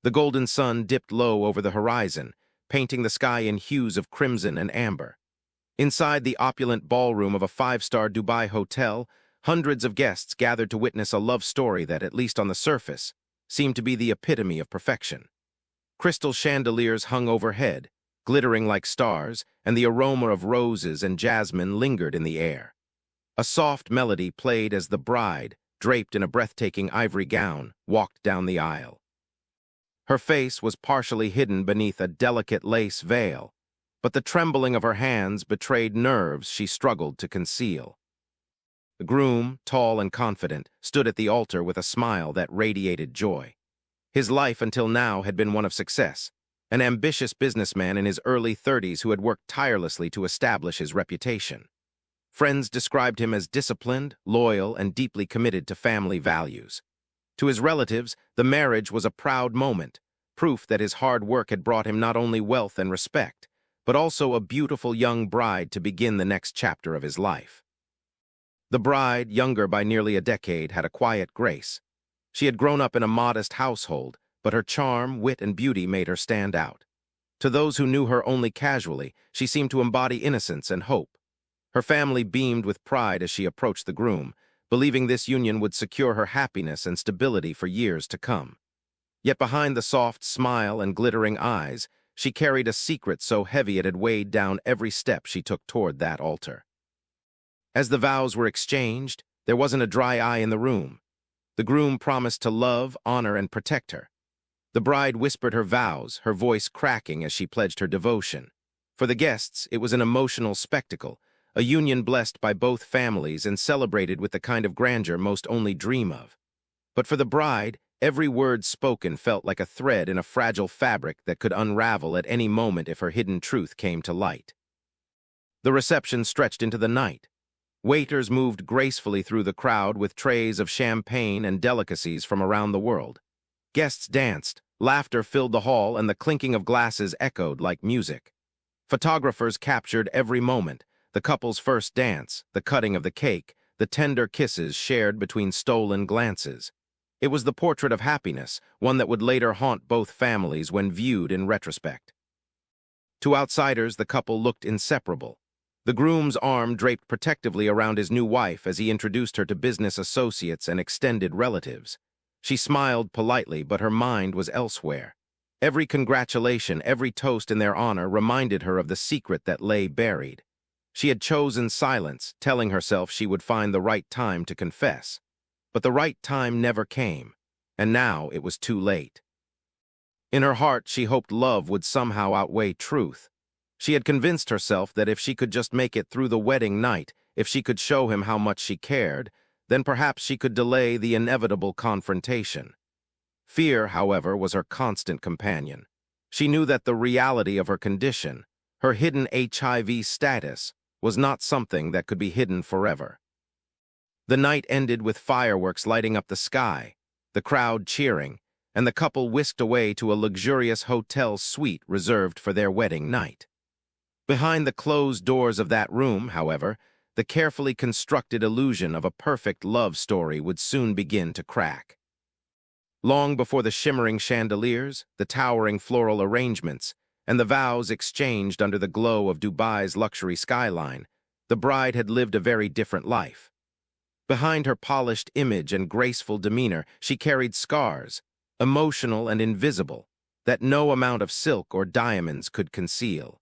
The golden sun dipped low over the horizon, painting the sky in hues of crimson and amber. Inside the opulent ballroom of a five-star Dubai hotel, hundreds of guests gathered to witness a love story that, at least on the surface, seemed to be the epitome of perfection. Crystal chandeliers hung overhead, glittering like stars, and the aroma of roses and jasmine lingered in the air. A soft melody played as the bride, draped in a breathtaking ivory gown, walked down the aisle. Her face was partially hidden beneath a delicate lace veil, but the trembling of her hands betrayed nerves she struggled to conceal. The groom, tall and confident, stood at the altar with a smile that radiated joy. His life until now had been one of success, an ambitious businessman in his early 30s who had worked tirelessly to establish his reputation. Friends described him as disciplined, loyal, and deeply committed to family values. To his relatives, the marriage was a proud moment, proof that his hard work had brought him not only wealth and respect, but also a beautiful young bride to begin the next chapter of his life. The bride, younger by nearly a decade, had a quiet grace. She had grown up in a modest household, but her charm, wit, and beauty made her stand out. To those who knew her only casually, she seemed to embody innocence and hope. Her family beamed with pride as she approached the groom, believing this union would secure her happiness and stability for years to come. Yet behind the soft smile and glittering eyes, she carried a secret so heavy it had weighed down every step she took toward that altar. As the vows were exchanged, there wasn't a dry eye in the room. The groom promised to love, honor, and protect her. The bride whispered her vows, her voice cracking as she pledged her devotion. For the guests, it was an emotional spectacle, a union blessed by both families and celebrated with the kind of grandeur most only dream of. But for the bride, every word spoken felt like a thread in a fragile fabric that could unravel at any moment if her hidden truth came to light. The reception stretched into the night. Waiters moved gracefully through the crowd with trays of champagne and delicacies from around the world. Guests danced, laughter filled the hall, and the clinking of glasses echoed like music. Photographers captured every moment, the couple's first dance, the cutting of the cake, the tender kisses shared between stolen glances. It was the portrait of happiness, one that would later haunt both families when viewed in retrospect. To outsiders, the couple looked inseparable. The groom's arm draped protectively around his new wife as he introduced her to business associates and extended relatives. She smiled politely, but her mind was elsewhere. Every congratulation, every toast in their honor reminded her of the secret that lay buried. She had chosen silence, telling herself she would find the right time to confess. But the right time never came, and now it was too late. In her heart, she hoped love would somehow outweigh truth. She had convinced herself that if she could just make it through the wedding night, if she could show him how much she cared, then perhaps she could delay the inevitable confrontation. Fear, however, was her constant companion. She knew that the reality of her condition, her hidden HIV status, was not something that could be hidden forever. The night ended with fireworks lighting up the sky, the crowd cheering, and the couple whisked away to a luxurious hotel suite reserved for their wedding night. Behind the closed doors of that room, however, the carefully constructed illusion of a perfect love story would soon begin to crack. Long before the shimmering chandeliers, the towering floral arrangements, and the vows exchanged under the glow of Dubai's luxury skyline, the bride had lived a very different life. Behind her polished image and graceful demeanor, she carried scars, emotional and invisible, that no amount of silk or diamonds could conceal.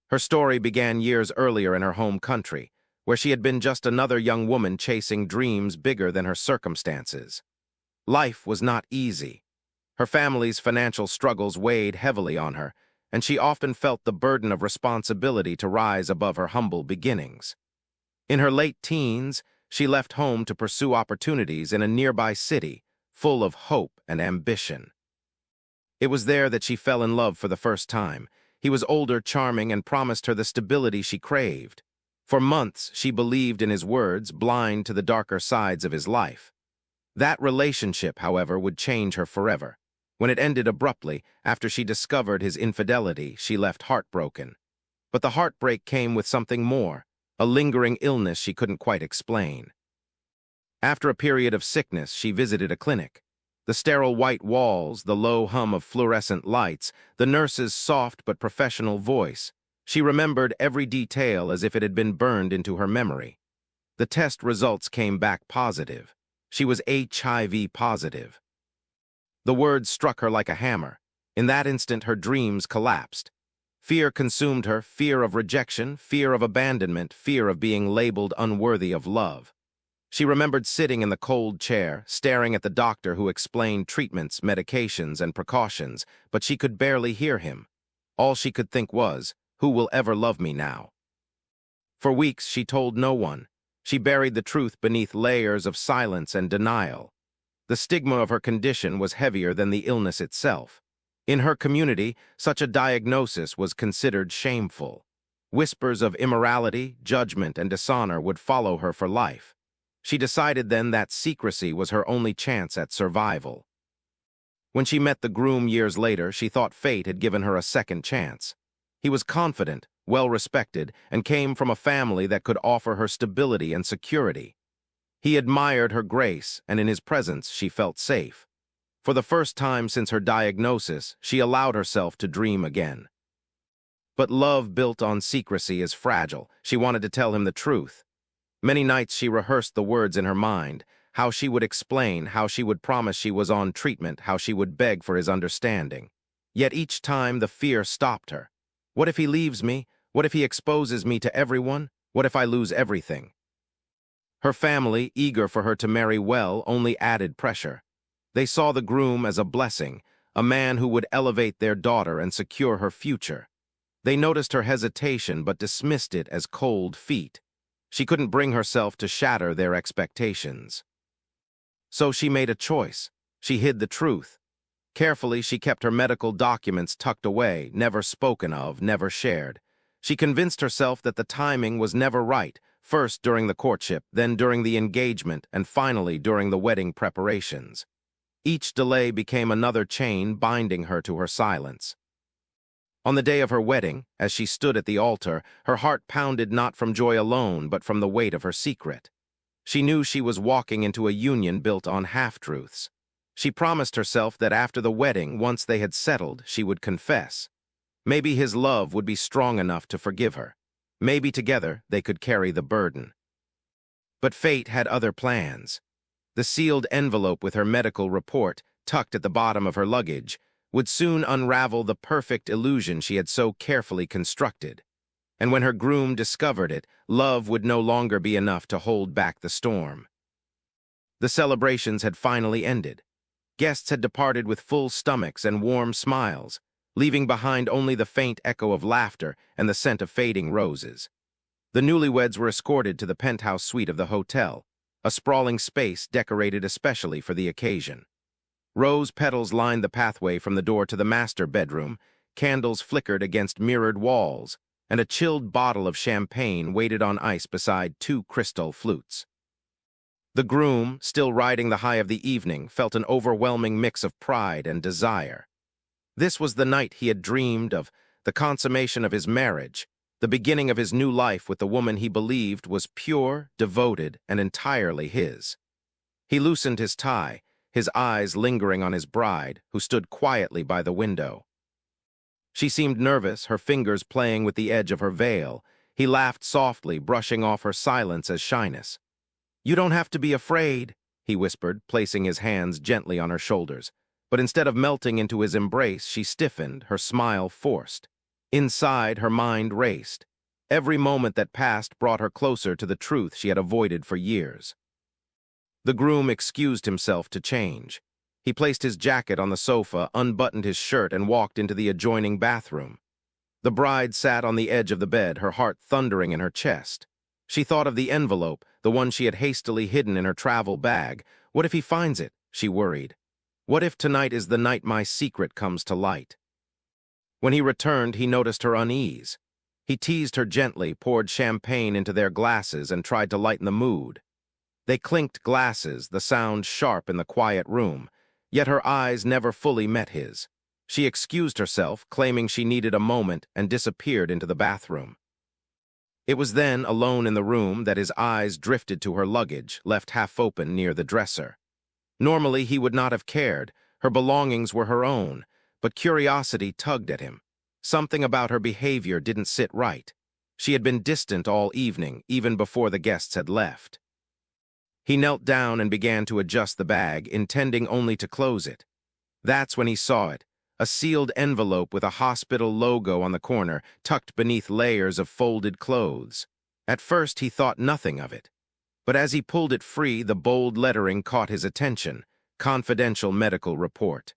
Her story began years earlier in her home country, where she had been just another young woman chasing dreams bigger than her circumstances. Life was not easy. Her family's financial struggles weighed heavily on her, and she often felt the burden of responsibility to rise above her humble beginnings. In her late teens, she left home to pursue opportunities in a nearby city, full of hope and ambition. It was there that she fell in love for the first time. He was older, charming, and promised her the stability she craved. For months, she believed in his words, blind to the darker sides of his life. That relationship, however, would change her forever. When it ended abruptly, after she discovered his infidelity, she left heartbroken. But the heartbreak came with something more, a lingering illness she couldn't quite explain. After a period of sickness, she visited a clinic. The sterile white walls, the low hum of fluorescent lights, the nurse's soft but professional voice. She remembered every detail as if it had been burned into her memory. The test results came back positive. She was HIV positive. The words struck her like a hammer. In that instant, her dreams collapsed. Fear consumed her, fear of rejection, fear of abandonment, fear of being labeled unworthy of love. She remembered sitting in the cold chair, staring at the doctor who explained treatments, medications, and precautions, but she could barely hear him. All she could think was, "Who will ever love me now?" For weeks, she told no one. She buried the truth beneath layers of silence and denial. The stigma of her condition was heavier than the illness itself. In her community, such a diagnosis was considered shameful. Whispers of immorality, judgment, and dishonor would follow her for life. She decided then that secrecy was her only chance at survival. When she met the groom years later, she thought fate had given her a second chance. He was confident, well-respected, and came from a family that could offer her stability and security. He admired her grace, and in his presence she felt safe. For the first time since her diagnosis, she allowed herself to dream again. But love built on secrecy is fragile. She wanted to tell him the truth. Many nights she rehearsed the words in her mind, how she would explain, how she would promise she was on treatment, how she would beg for his understanding. Yet each time the fear stopped her. What if he leaves me? What if he exposes me to everyone? What if I lose everything? Her family, eager for her to marry well, only added pressure. They saw the groom as a blessing, a man who would elevate their daughter and secure her future. They noticed her hesitation but dismissed it as cold feet. She couldn't bring herself to shatter their expectations. So she made a choice. She hid the truth. Carefully, she kept her medical documents tucked away, never spoken of, never shared. She convinced herself that the timing was never right, first during the courtship, then during the engagement, and finally during the wedding preparations. Each delay became another chain binding her to her silence. On the day of her wedding, as she stood at the altar, her heart pounded not from joy alone, but from the weight of her secret. She knew she was walking into a union built on half-truths. She promised herself that after the wedding, once they had settled, she would confess. Maybe his love would be strong enough to forgive her. Maybe together they could carry the burden. But fate had other plans. The sealed envelope with her medical report, tucked at the bottom of her luggage, would soon unravel the perfect illusion she had so carefully constructed. And when her groom discovered it, love would no longer be enough to hold back the storm. The celebrations had finally ended. Guests had departed with full stomachs and warm smiles, leaving behind only the faint echo of laughter and the scent of fading roses. The newlyweds were escorted to the penthouse suite of the hotel, a sprawling space decorated especially for the occasion. Rose petals lined the pathway from the door to the master bedroom, candles flickered against mirrored walls, and a chilled bottle of champagne waited on ice beside two crystal flutes. The groom, still riding the high of the evening, felt an overwhelming mix of pride and desire. This was the night he had dreamed of, the consummation of his marriage, the beginning of his new life with the woman he believed was pure, devoted, and entirely his. He loosened his tie, his eyes lingering on his bride, who stood quietly by the window. She seemed nervous, her fingers playing with the edge of her veil. He laughed softly, brushing off her silence as shyness. "You don't have to be afraid," he whispered, placing his hands gently on her shoulders. But instead of melting into his embrace, she stiffened, her smile forced. Inside, her mind raced. Every moment that passed brought her closer to the truth she had avoided for years. The groom excused himself to change. He placed his jacket on the sofa, unbuttoned his shirt, and walked into the adjoining bathroom. The bride sat on the edge of the bed, her heart thundering in her chest. She thought of the envelope, the one she had hastily hidden in her travel bag. What if he finds it? She worried. What if tonight is the night my secret comes to light? When he returned, he noticed her unease. He teased her gently, poured champagne into their glasses, and tried to lighten the mood. They clinked glasses, the sound sharp in the quiet room, yet her eyes never fully met his. She excused herself, claiming she needed a moment, and disappeared into the bathroom. It was then, alone in the room, that his eyes drifted to her luggage, left half open near the dresser. Normally, he would not have cared. Her belongings were her own, but curiosity tugged at him. Something about her behavior didn't sit right. She had been distant all evening, even before the guests had left. He knelt down and began to adjust the bag, intending only to close it. That's when he saw it, a sealed envelope with a hospital logo on the corner, tucked beneath layers of folded clothes. At first, he thought nothing of it. But as he pulled it free, the bold lettering caught his attention. Confidential medical report.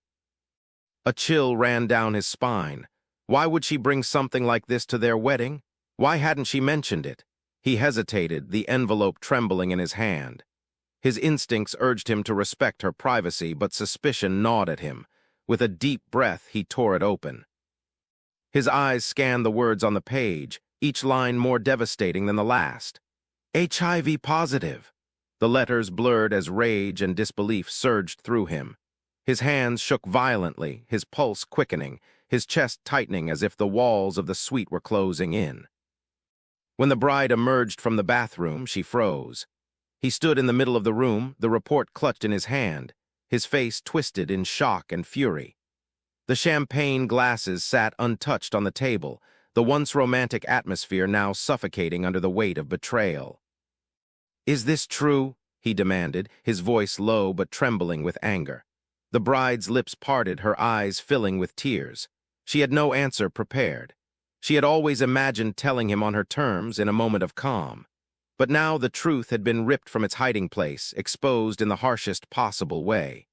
A chill ran down his spine. Why would she bring something like this to their wedding? Why hadn't she mentioned it? He hesitated, the envelope trembling in his hand. His instincts urged him to respect her privacy, but suspicion gnawed at him. With a deep breath, he tore it open. His eyes scanned the words on the page, each line more devastating than the last. HIV positive. The letters blurred as rage and disbelief surged through him. His hands shook violently, his pulse quickening, his chest tightening as if the walls of the suite were closing in. When the bride emerged from the bathroom, she froze. He stood in the middle of the room, the report clutched in his hand, his face twisted in shock and fury. The champagne glasses sat untouched on the table, the once romantic atmosphere now suffocating under the weight of betrayal. "Is this true?" he demanded, his voice low but trembling with anger. The bride's lips parted, her eyes filling with tears. She had no answer prepared. She had always imagined telling him on her terms in a moment of calm. But now the truth had been ripped from its hiding place, exposed in the harshest possible way.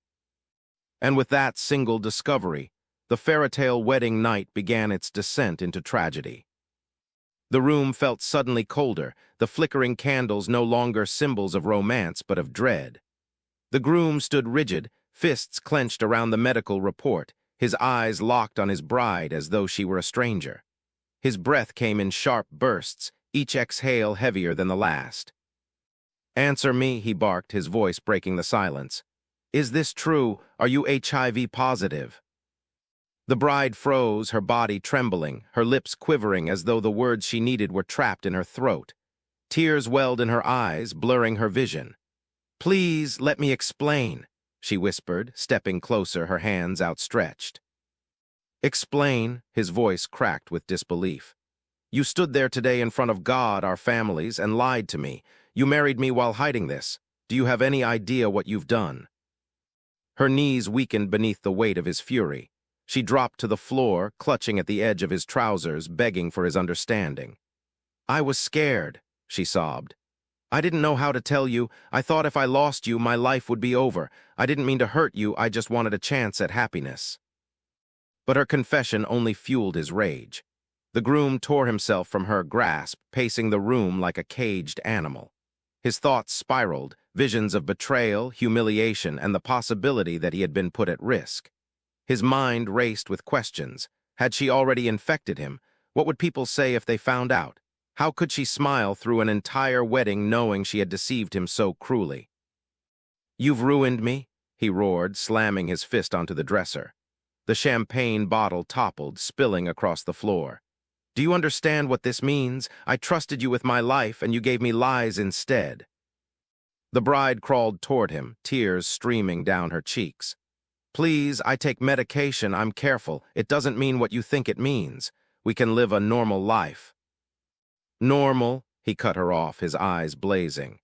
And with that single discovery, the fairy-tale wedding night began its descent into tragedy. The room felt suddenly colder, the flickering candles no longer symbols of romance but of dread. The groom stood rigid, fists clenched around the medical report, his eyes locked on his bride as though she were a stranger. His breath came in sharp bursts, each exhale heavier than the last. "Answer me," he barked, his voice breaking the silence. "Is this true? Are you HIV positive?" The bride froze, her body trembling, her lips quivering as though the words she needed were trapped in her throat. Tears welled in her eyes, blurring her vision. "Please, let me explain," she whispered, stepping closer, her hands outstretched. "Explain," his voice cracked with disbelief. "You stood there today in front of God, our families, and lied to me. You married me while hiding this. Do you have any idea what you've done?" Her knees weakened beneath the weight of his fury. She dropped to the floor, clutching at the edge of his trousers, begging for his understanding. "I was scared," she sobbed. "I didn't know how to tell you. I thought if I lost you, my life would be over. I didn't mean to hurt you, I just wanted a chance at happiness." But her confession only fueled his rage. The groom tore himself from her grasp, pacing the room like a caged animal. His thoughts spiraled, visions of betrayal, humiliation, and the possibility that he had been put at risk. His mind raced with questions. Had she already infected him? What would people say if they found out? How could she smile through an entire wedding knowing she had deceived him so cruelly? "You've ruined me," he roared, slamming his fist onto the dresser. The champagne bottle toppled, spilling across the floor. "Do you understand what this means? I trusted you with my life, and you gave me lies instead." The bride crawled toward him, tears streaming down her cheeks. "Please, I take medication, I'm careful. It doesn't mean what you think it means. We can live a normal life." "Normal?" he cut her off, his eyes blazing.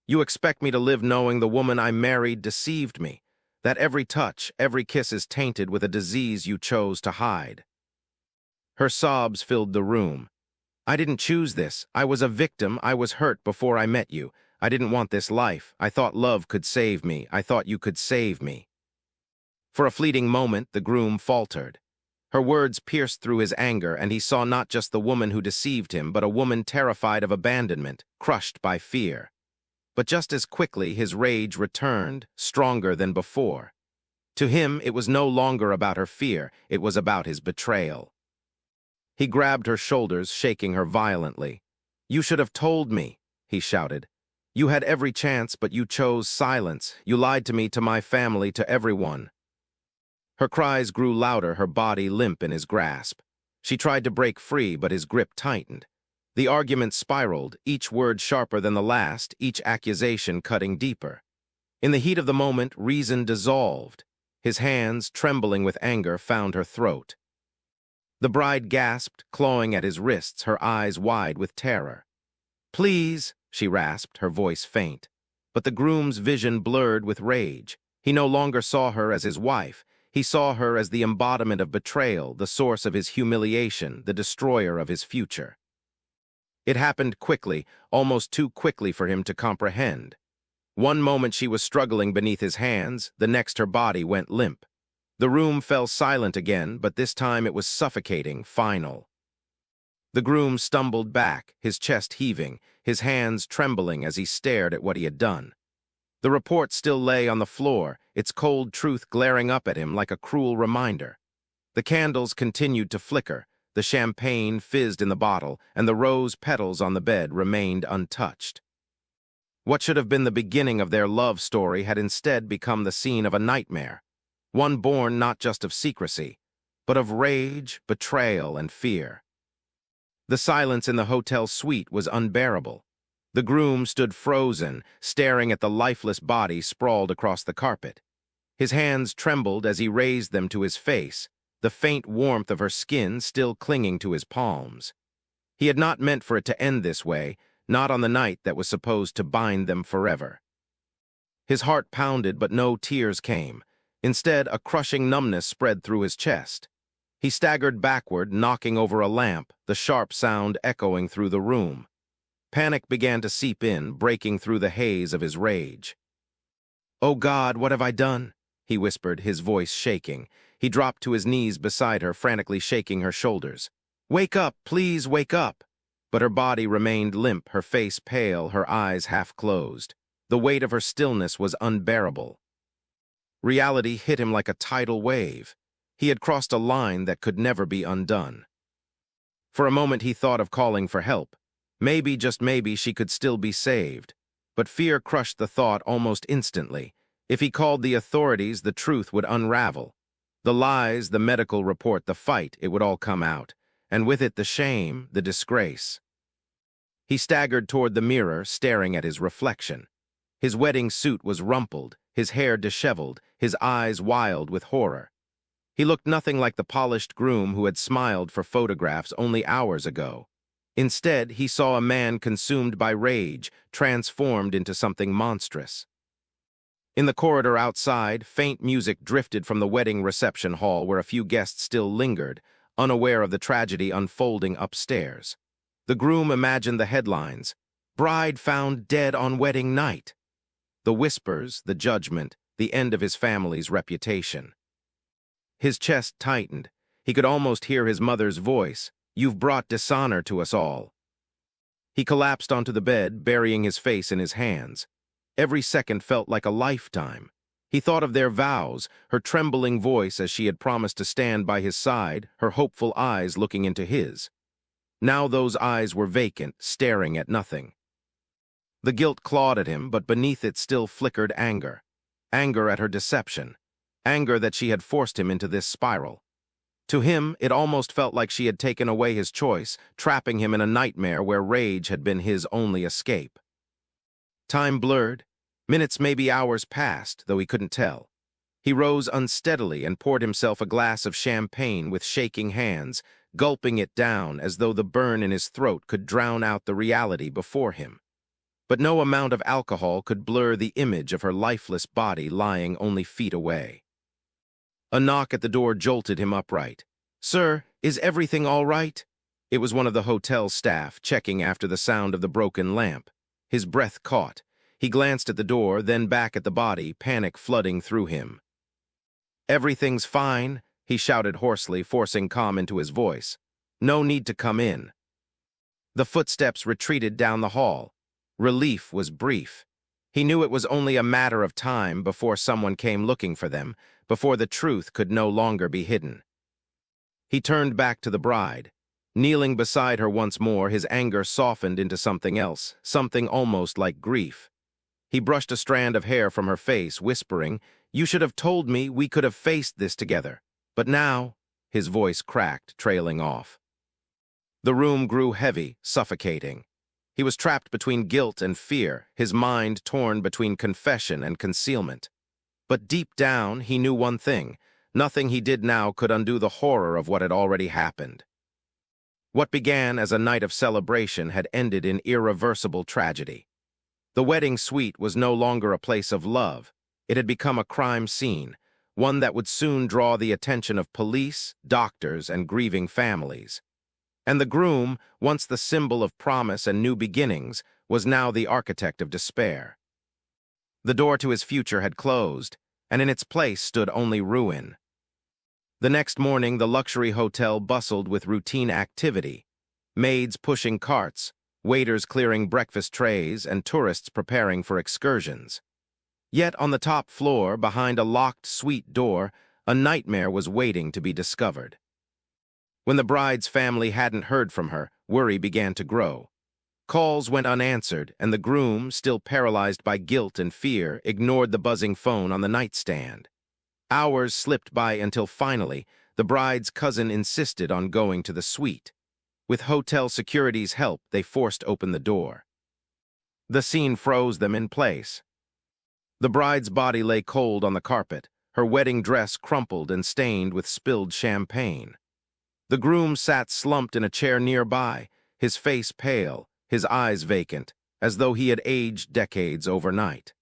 "You expect me to live knowing the woman I married deceived me, that every touch, every kiss is tainted with a disease you chose to hide." Her sobs filled the room. "I didn't choose this. I was a victim. I was hurt before I met you. I didn't want this life. I thought love could save me. I thought you could save me." For a fleeting moment, the groom faltered. Her words pierced through his anger, and he saw not just the woman who deceived him, but a woman terrified of abandonment, crushed by fear. But just as quickly, his rage returned, stronger than before. To him, it was no longer about her fear, it was about his betrayal. He grabbed her shoulders, shaking her violently. "You should have told me," he shouted. "You had every chance, but you chose silence. You lied to me, to my family, to everyone." Her cries grew louder, her body limp in his grasp. She tried to break free, but his grip tightened. The argument spiraled, each word sharper than the last, each accusation cutting deeper. In the heat of the moment, reason dissolved. His hands, trembling with anger, found her throat. The bride gasped, clawing at his wrists, her eyes wide with terror. "Please," she rasped, her voice faint. But the groom's vision blurred with rage. He no longer saw her as his wife. He saw her as the embodiment of betrayal, the source of his humiliation, the destroyer of his future. It happened quickly, almost too quickly for him to comprehend. One moment she was struggling beneath his hands, the next her body went limp. The room fell silent again, but this time it was suffocating, final. The groom stumbled back, his chest heaving, his hands trembling as he stared at what he had done. The report still lay on the floor, its cold truth glaring up at him like a cruel reminder. The candles continued to flicker, the champagne fizzed in the bottle, and the rose petals on the bed remained untouched. What should have been the beginning of their love story had instead become the scene of a nightmare, one born not just of secrecy, but of rage, betrayal, and fear. The silence in the hotel suite was unbearable. The groom stood frozen, staring at the lifeless body sprawled across the carpet. His hands trembled as he raised them to his face, the faint warmth of her skin still clinging to his palms. He had not meant for it to end this way, not on the night that was supposed to bind them forever. His heart pounded, but no tears came. Instead, a crushing numbness spread through his chest. He staggered backward, knocking over a lamp, the sharp sound echoing through the room. Panic began to seep in, breaking through the haze of his rage. "Oh God, what have I done?" he whispered, his voice shaking. He dropped to his knees beside her, frantically shaking her shoulders. "Wake up, please wake up!" But her body remained limp, her face pale, her eyes half closed. The weight of her stillness was unbearable. Reality hit him like a tidal wave. He had crossed a line that could never be undone. For a moment he thought of calling for help. Maybe, just maybe, she could still be saved. But fear crushed the thought almost instantly. If he called the authorities, the truth would unravel. The lies, the medical report, the fight, it would all come out. And with it the shame, the disgrace. He staggered toward the mirror, staring at his reflection. His wedding suit was rumpled, his hair disheveled, his eyes wild with horror. He looked nothing like the polished groom who had smiled for photographs only hours ago. Instead, he saw a man consumed by rage, transformed into something monstrous. In the corridor outside, faint music drifted from the wedding reception hall where a few guests still lingered, unaware of the tragedy unfolding upstairs. The groom imagined the headlines, "Bride found dead on wedding night." The whispers, the judgment, the end of his family's reputation. His chest tightened. He could almost hear his mother's voice, "You've brought dishonor to us all." He collapsed onto the bed, burying his face in his hands. Every second felt like a lifetime. He thought of their vows, her trembling voice as she had promised to stand by his side, her hopeful eyes looking into his. Now those eyes were vacant, staring at nothing. The guilt clawed at him, but beneath it still flickered anger. Anger at her deception. Anger that she had forced him into this spiral. To him, it almost felt like she had taken away his choice, trapping him in a nightmare where rage had been his only escape. Time blurred. Minutes, maybe hours passed, though he couldn't tell. He rose unsteadily and poured himself a glass of champagne with shaking hands, gulping it down as though the burn in his throat could drown out the reality before him. But no amount of alcohol could blur the image of her lifeless body lying only feet away. A knock at the door jolted him upright. "Sir, is everything all right?" It was one of the hotel staff, checking after the sound of the broken lamp. His breath caught. He glanced at the door, then back at the body, panic flooding through him. "Everything's fine," he shouted hoarsely, forcing calm into his voice. "No need to come in." The footsteps retreated down the hall. Relief was brief. He knew it was only a matter of time before someone came looking for them, before the truth could no longer be hidden. He turned back to the bride. Kneeling beside her once more, his anger softened into something else, something almost like grief. He brushed a strand of hair from her face, whispering, "You should have told me, we could have faced this together. But now," his voice cracked, trailing off. The room grew heavy, suffocating. He was trapped between guilt and fear, his mind torn between confession and concealment. But deep down, he knew one thing: nothing he did now could undo the horror of what had already happened. What began as a night of celebration had ended in irreversible tragedy. The wedding suite was no longer a place of love. It had become a crime scene, one that would soon draw the attention of police, doctors, and grieving families. And the groom, once the symbol of promise and new beginnings, was now the architect of despair. The door to his future had closed, and in its place stood only ruin. The next morning, the luxury hotel bustled with routine activity: maids pushing carts, waiters clearing breakfast trays, and tourists preparing for excursions. Yet on the top floor, behind a locked suite door, a nightmare was waiting to be discovered. When the bride's family hadn't heard from her, worry began to grow. Calls went unanswered, and the groom, still paralyzed by guilt and fear, ignored the buzzing phone on the nightstand. Hours slipped by until finally, the bride's cousin insisted on going to the suite. With hotel security's help, they forced open the door. The scene froze them in place. The bride's body lay cold on the carpet, her wedding dress crumpled and stained with spilled champagne. The groom sat slumped in a chair nearby, his face pale, his eyes vacant, as though he had aged decades overnight.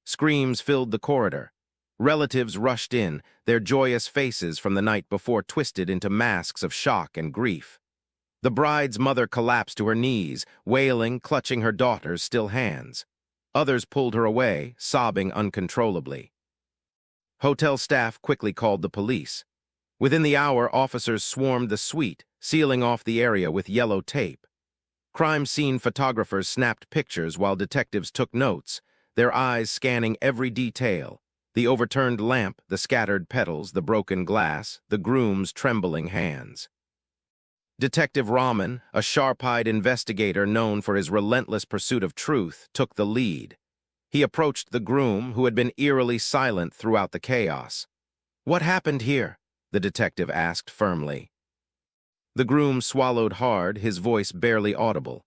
Screams filled the corridor. Relatives rushed in, their joyous faces from the night before twisted into masks of shock and grief. The bride's mother collapsed to her knees, wailing, clutching her daughter's still hands. Others pulled her away, sobbing uncontrollably. Hotel staff quickly called the police. Within the hour, officers swarmed the suite, sealing off the area with yellow tape. Crime scene photographers snapped pictures while detectives took notes, their eyes scanning every detail: the overturned lamp, the scattered petals, the broken glass, the groom's trembling hands. Detective Rahman, a sharp-eyed investigator known for his relentless pursuit of truth, took the lead. He approached the groom, who had been eerily silent throughout the chaos. "What happened here?" the detective asked firmly. The groom swallowed hard, his voice barely audible.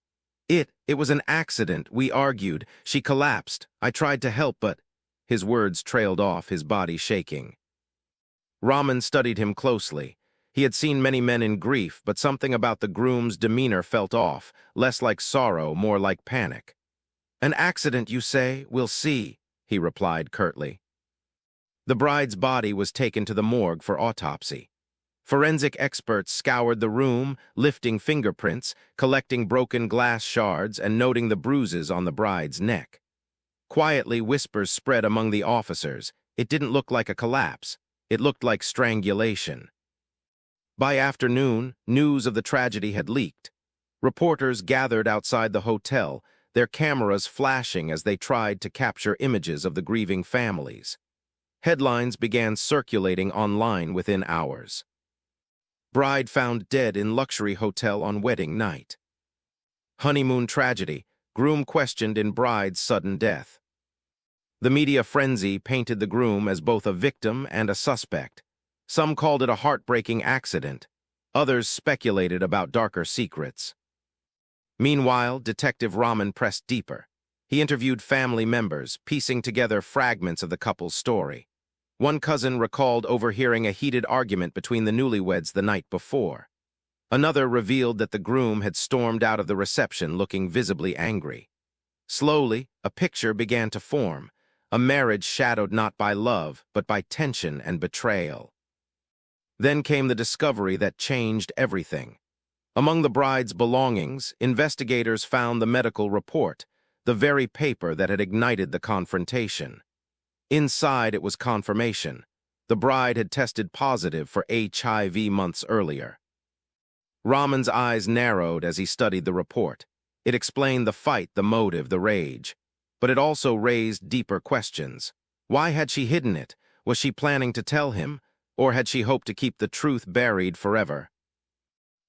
It was an accident, we argued. She collapsed. I tried to help, but..." His words trailed off, his body shaking. Rahman studied him closely. He had seen many men in grief, but something about the groom's demeanor felt off, less like sorrow, more like panic. "An accident, you say? We'll see," he replied curtly. The bride's body was taken to the morgue for autopsy. Forensic experts scoured the room, lifting fingerprints, collecting broken glass shards, and noting the bruises on the bride's neck. Quietly, whispers spread among the officers. It didn't look like a collapse. It looked like strangulation. By afternoon, news of the tragedy had leaked. Reporters gathered outside the hotel, their cameras flashing as they tried to capture images of the grieving families. Headlines began circulating online within hours. Bride found dead in luxury hotel on wedding night. Honeymoon tragedy, groom questioned in bride's sudden death. The media frenzy painted the groom as both a victim and a suspect. Some called it a heartbreaking accident. Others speculated about darker secrets. Meanwhile, Detective Rahman pressed deeper. He interviewed family members, piecing together fragments of the couple's story. One cousin recalled overhearing a heated argument between the newlyweds the night before. Another revealed that the groom had stormed out of the reception looking visibly angry. Slowly, a picture began to form, a marriage shadowed not by love, but by tension and betrayal. Then came the discovery that changed everything. Among the bride's belongings, investigators found the medical report, the very paper that had ignited the confrontation. Inside, it was confirmation. The bride had tested positive for HIV months earlier. Rahman's eyes narrowed as he studied the report. It explained the fight, the motive, the rage. But it also raised deeper questions. Why had she hidden it? Was she planning to tell him? Or had she hoped to keep the truth buried forever?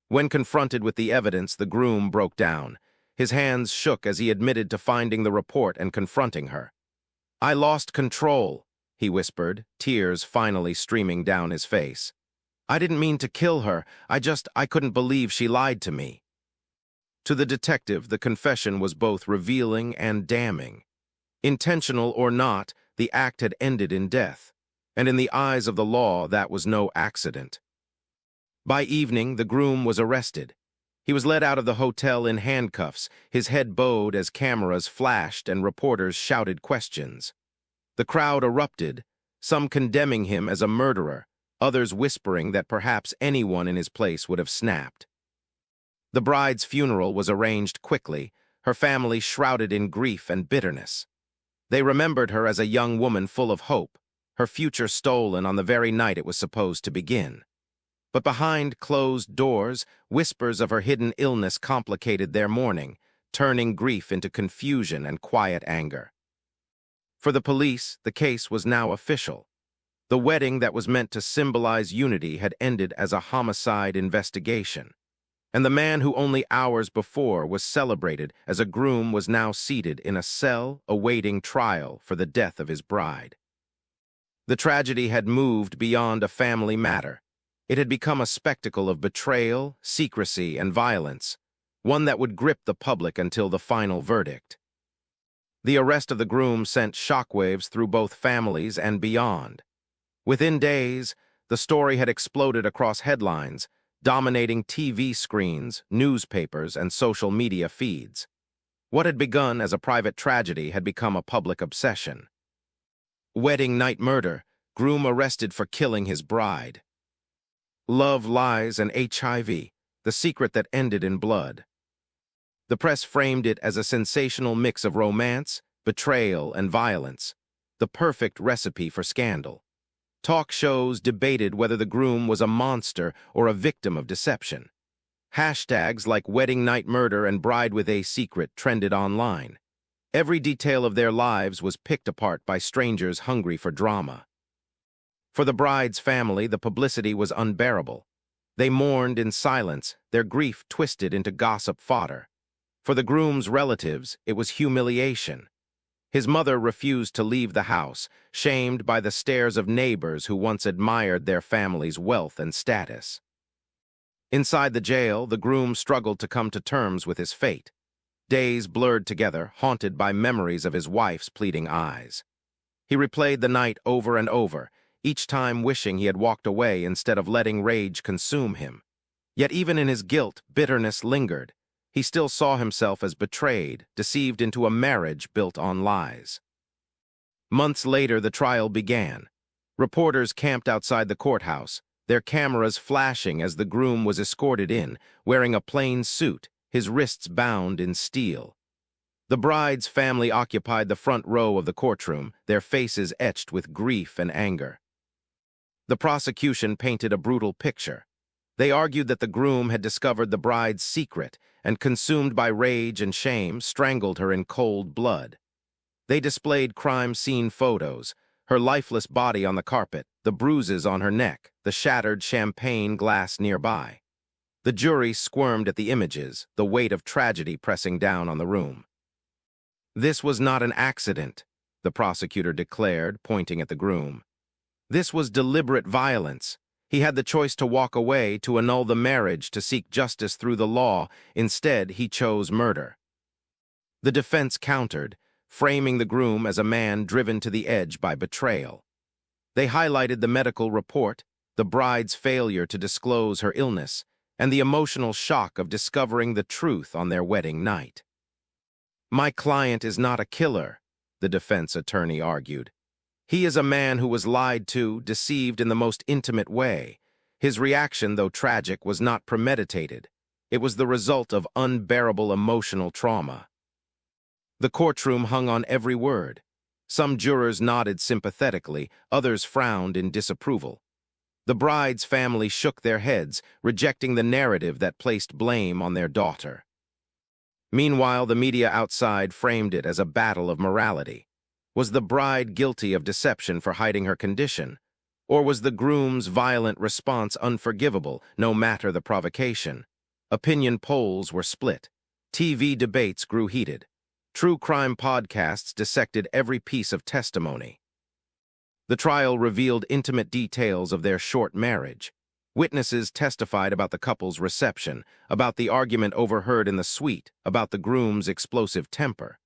When confronted with the evidence, the groom broke down. His hands shook as he admitted to finding the report and confronting her. "I lost control," he whispered, tears finally streaming down his face. "I didn't mean to kill her. I couldn't believe she lied to me." To the detective, the confession was both revealing and damning. Intentional or not, the act had ended in death, and in the eyes of the law, that was no accident. By evening, the groom was arrested. He was led out of the hotel in handcuffs, his head bowed as cameras flashed and reporters shouted questions. The crowd erupted, some condemning him as a murderer, others whispering that perhaps anyone in his place would have snapped. The bride's funeral was arranged quickly, her family shrouded in grief and bitterness. They remembered her as a young woman full of hope, her future stolen on the very night it was supposed to begin. But behind closed doors, whispers of her hidden illness complicated their mourning, turning grief into confusion and quiet anger. For the police, the case was now official. The wedding that was meant to symbolize unity had ended as a homicide investigation, and the man who only hours before was celebrated as a groom was now seated in a cell awaiting trial for the death of his bride. The tragedy had moved beyond a family matter. It had become a spectacle of betrayal, secrecy, and violence, one that would grip the public until the final verdict. The arrest of the groom sent shockwaves through both families and beyond. Within days, the story had exploded across headlines, dominating TV screens, newspapers, and social media feeds. What had begun as a private tragedy had become a public obsession. Wedding night murder, groom arrested for killing his bride. Love, lies, and HIV, the secret that ended in blood. The press framed it as a sensational mix of romance, betrayal, and violence, the perfect recipe for scandal. Talk shows debated whether the groom was a monster or a victim of deception. Hashtags like wedding night murder and bride with a secret trended online. Every detail of their lives was picked apart by strangers hungry for drama. For the bride's family, the publicity was unbearable. They mourned in silence, their grief twisted into gossip fodder. For the groom's relatives, it was humiliation. His mother refused to leave the house, shamed by the stares of neighbors who once admired their family's wealth and status. Inside the jail, the groom struggled to come to terms with his fate. Days blurred together, haunted by memories of his wife's pleading eyes. He replayed the night over and over, each time wishing he had walked away instead of letting rage consume him. Yet even in his guilt, bitterness lingered. He still saw himself as betrayed, deceived into a marriage built on lies. Months later, the trial began. Reporters camped outside the courthouse, their cameras flashing as the groom was escorted in, wearing a plain suit, his wrists bound in steel. The bride's family occupied the front row of the courtroom, their faces etched with grief and anger. The prosecution painted a brutal picture. They argued that the groom had discovered the bride's secret and, consumed by rage and shame, strangled her in cold blood. They displayed crime scene photos, her lifeless body on the carpet, the bruises on her neck, the shattered champagne glass nearby. The jury squirmed at the images, the weight of tragedy pressing down on the room. "This was not an accident," the prosecutor declared, pointing at the groom. "This was deliberate violence. He had the choice to walk away, to annul the marriage, to seek justice through the law. Instead, he chose murder." The defense countered, framing the groom as a man driven to the edge by betrayal. They highlighted the medical report, the bride's failure to disclose her illness, and the emotional shock of discovering the truth on their wedding night. "My client is not a killer," the defense attorney argued. "He is a man who was lied to, deceived in the most intimate way. His reaction, though tragic, was not premeditated. It was the result of unbearable emotional trauma." The courtroom hung on every word. Some jurors nodded sympathetically, others frowned in disapproval. The bride's family shook their heads, rejecting the narrative that placed blame on their daughter. Meanwhile, the media outside framed it as a battle of morality. Was the bride guilty of deception for hiding her condition? Or was the groom's violent response unforgivable, no matter the provocation? Opinion polls were split. TV debates grew heated. True crime podcasts dissected every piece of testimony. The trial revealed intimate details of their short marriage. Witnesses testified about the couple's reception, about the argument overheard in the suite, about the groom's explosive temper.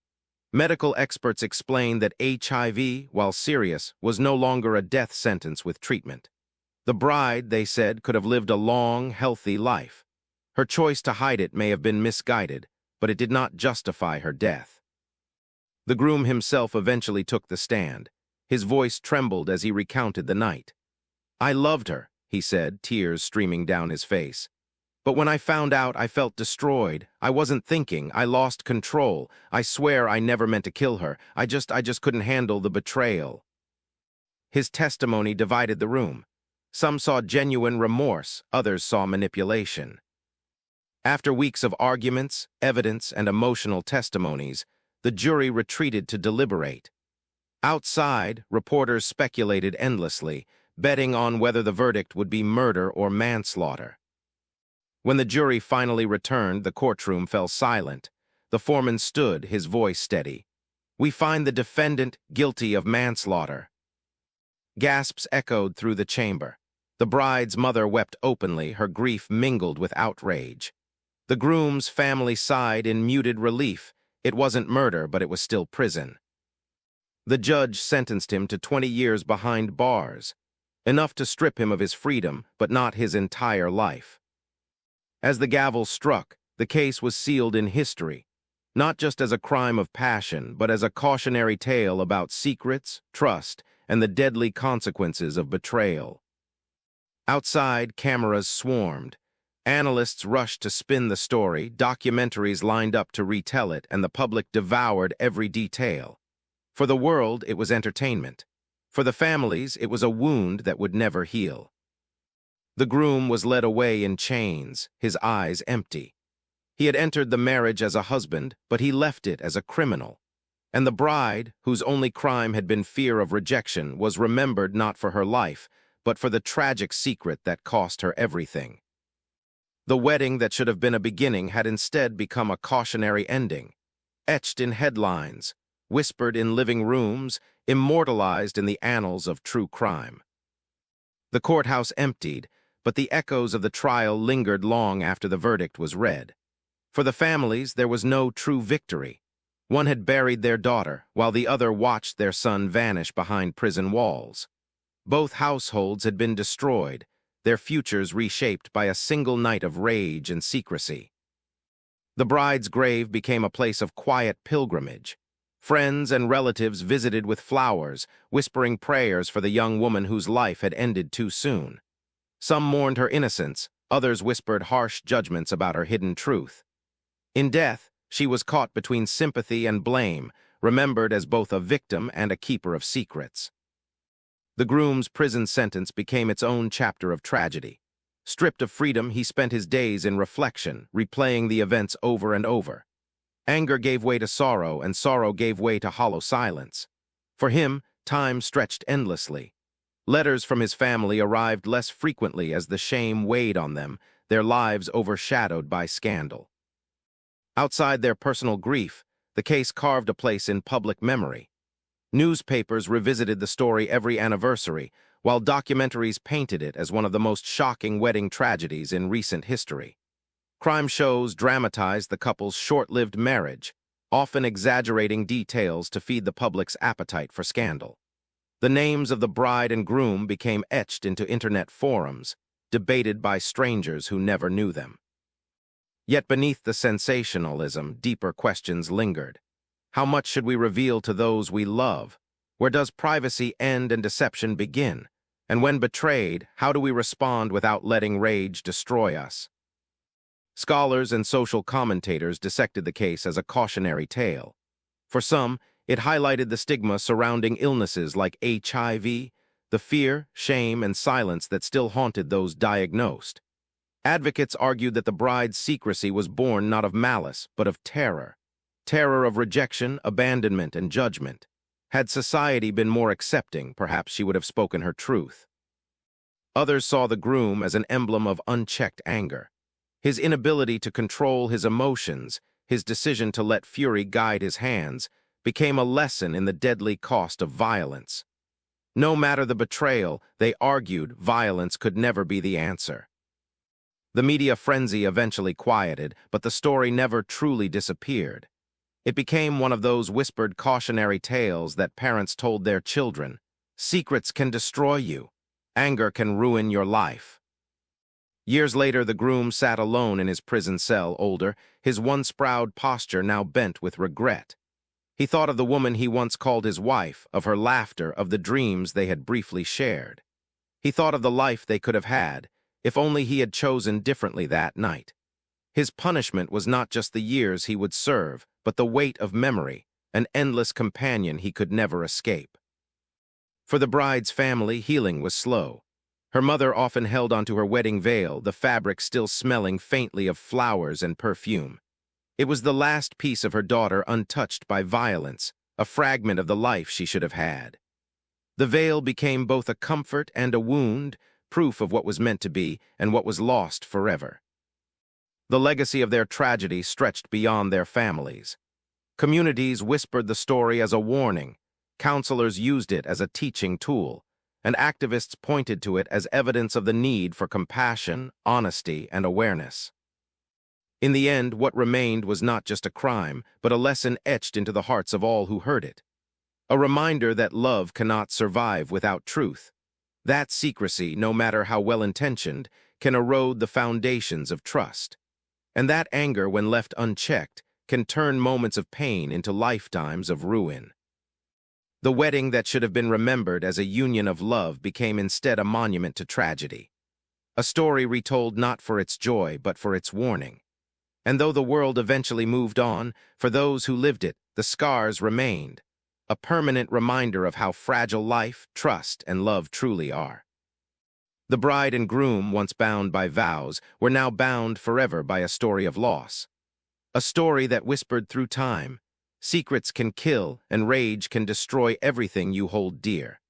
Medical experts explained that HIV, while serious, was no longer a death sentence with treatment. The bride, they said, could have lived a long, healthy life. Her choice to hide it may have been misguided, but it did not justify her death. The groom himself eventually took the stand. His voice trembled as he recounted the night. "I loved her," he said, tears streaming down his face. "But when I found out, I felt destroyed. I wasn't thinking. I lost control. I swear I never meant to kill her. I just couldn't handle the betrayal." His testimony divided the room. Some saw genuine remorse, others saw manipulation. After weeks of arguments, evidence, and emotional testimonies, the jury retreated to deliberate. Outside, reporters speculated endlessly, betting on whether the verdict would be murder or manslaughter. When the jury finally returned, the courtroom fell silent. The foreman stood, his voice steady. "We find the defendant guilty of manslaughter." Gasps echoed through the chamber. The bride's mother wept openly, her grief mingled with outrage. The groom's family sighed in muted relief. It wasn't murder, but it was still prison. The judge sentenced him to 20 years behind bars, enough to strip him of his freedom, but not his entire life. As the gavel struck, the case was sealed in history, not just as a crime of passion, but as a cautionary tale about secrets, trust, and the deadly consequences of betrayal. Outside, cameras swarmed. Analysts rushed to spin the story, documentaries lined up to retell it, and the public devoured every detail. For the world, it was entertainment. For the families, it was a wound that would never heal. The groom was led away in chains, his eyes empty. He had entered the marriage as a husband, but he left it as a criminal. And the bride, whose only crime had been fear of rejection, was remembered not for her life, but for the tragic secret that cost her everything. The wedding that should have been a beginning had instead become a cautionary ending, etched in headlines, whispered in living rooms, immortalized in the annals of true crime. The courthouse emptied, but the echoes of the trial lingered long after the verdict was read. For the families, there was no true victory. One had buried their daughter, while the other watched their son vanish behind prison walls. Both households had been destroyed, their futures reshaped by a single night of rage and secrecy. The bride's grave became a place of quiet pilgrimage. Friends and relatives visited with flowers, whispering prayers for the young woman whose life had ended too soon. Some mourned her innocence, others whispered harsh judgments about her hidden truth. In death, she was caught between sympathy and blame, remembered as both a victim and a keeper of secrets. The groom's prison sentence became its own chapter of tragedy. Stripped of freedom, he spent his days in reflection, replaying the events over and over. Anger gave way to sorrow, and sorrow gave way to hollow silence. For him, time stretched endlessly. Letters from his family arrived less frequently as the shame weighed on them, their lives overshadowed by scandal. Outside their personal grief, the case carved a place in public memory. Newspapers revisited the story every anniversary, while documentaries painted it as one of the most shocking wedding tragedies in recent history. Crime shows dramatized the couple's short-lived marriage, often exaggerating details to feed the public's appetite for scandal. The names of the bride and groom became etched into internet forums, debated by strangers who never knew them. Yet beneath the sensationalism, deeper questions lingered. How much should we reveal to those we love? Where does privacy end and deception begin? And when betrayed, how do we respond without letting rage destroy us? Scholars and social commentators dissected the case as a cautionary tale. For some, it highlighted the stigma surrounding illnesses like HIV, the fear, shame, and silence that still haunted those diagnosed. Advocates argued that the bride's secrecy was born not of malice, but of terror. Terror of rejection, abandonment, and judgment. Had society been more accepting, perhaps she would have spoken her truth. Others saw the groom as an emblem of unchecked anger. His inability to control his emotions, his decision to let fury guide his hands, became a lesson in the deadly cost of violence. No matter the betrayal, they argued violence could never be the answer. The media frenzy eventually quieted, but the story never truly disappeared. It became one of those whispered cautionary tales that parents told their children. Secrets can destroy you. Anger can ruin your life. Years later, the groom sat alone in his prison cell, older, his once proud posture now bent with regret. He thought of the woman he once called his wife, of her laughter, of the dreams they had briefly shared. He thought of the life they could have had, if only he had chosen differently that night. His punishment was not just the years he would serve, but the weight of memory, an endless companion he could never escape. For the bride's family, healing was slow. Her mother often held onto her wedding veil, the fabric still smelling faintly of flowers and perfume. It was the last piece of her daughter untouched by violence, a fragment of the life she should have had. The veil became both a comfort and a wound, proof of what was meant to be and what was lost forever. The legacy of their tragedy stretched beyond their families. Communities whispered the story as a warning, counselors used it as a teaching tool, and activists pointed to it as evidence of the need for compassion, honesty, and awareness. In the end, what remained was not just a crime, but a lesson etched into the hearts of all who heard it. A reminder that love cannot survive without truth. That secrecy, no matter how well-intentioned, can erode the foundations of trust. And that anger, when left unchecked, can turn moments of pain into lifetimes of ruin. The wedding that should have been remembered as a union of love became instead a monument to tragedy. A story retold not for its joy, but for its warning. And though the world eventually moved on, for those who lived it, the scars remained, a permanent reminder of how fragile life, trust, and love truly are. The bride and groom, once bound by vows, were now bound forever by a story of loss. A story that whispered through time, secrets can kill and rage can destroy everything you hold dear.